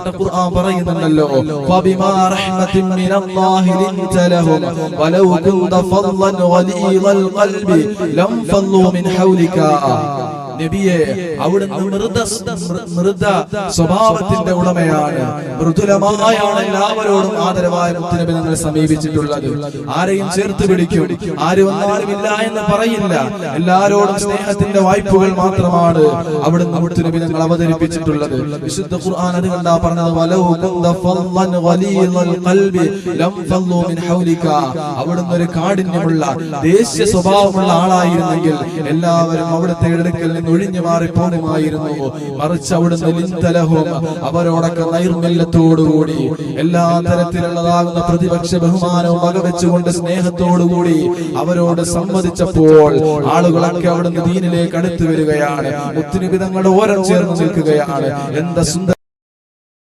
ബഹുമാനപ്പെട്ട ഖുർആൻ പറയുന്നുണ്ടല്ലോ, ഫബിമാ റഹ്മത്തിൻ മിനല്ലാഹി ലിൻത ലഹും വലൗ കുന്ത ഫളൻ ഗലീദൽ ഖൽബി ലം ഫളൂ മിൻ ഹൗലിക. നബിയെ, അവിടുന്ന് മൃദ സ്വഭാവത്തിന്റെ ഉടമയാണ്, മൃദുലമായാണ് എല്ലാവരോടും ആദരവായ മുത്തുനബി ഞങ്ങളെ സമീപിച്ചിട്ടുള്ളത്. ആരെയും ചേർത്ത് പിടിക്കും, ആര് വന്നാലും ഇല്ല എന്ന് പറയില്ല. എല്ലാരോടും സ്നേഹത്തിന്റെ വായ്പകൾ മാത്രമാണ് അവിടുന്ന് മുത്തുനബി ഞങ്ങൾ അവതരിപ്പിച്ചിട്ടുള്ളത്. വിശുദ്ധ ഖുർആൻ അത് കണ്ടാ പറഞ്ഞത്, വലൗ കുന്ത ഫളൻ ഗലീദൽ ഖൽബി ലം ഫളൂ മിൻ ഹൗലിക. അവിടുന്ന് ഒരു കാഠിന്യമുള്ള ദേശീയ സ്വഭാവമുള്ള ആളായിരുന്നെങ്കിൽ എല്ലാവരും അവിടുത്തെ അടുക്കൽ ഒഴിഞ്ഞു മാറി പോകുമായിരുന്നു. മറിച്ച് അവിടുന്ന് ലിന്തലഹും, അവരോടൊക്കെ നൈർമല്യത്തോടുകൂടി എല്ലാ തരത്തിലുള്ളതാകുന്ന പ്രതിപക്ഷ ബഹുമാനവും വകവെച്ചുകൊണ്ട് സ്നേഹത്തോടുകൂടി അവരോട് സംവദിച്ചപ്പോൾ ആളുകളൊക്കെ അവിടുന്ന് ദീനിലേക്ക് അടുത്തു വരികയാണ്. മുത്തുനബി തങ്ങളുടെ ഓരം ചേർന്ന് നിൽക്കുകയാണ്. എന്താ സുന്ദര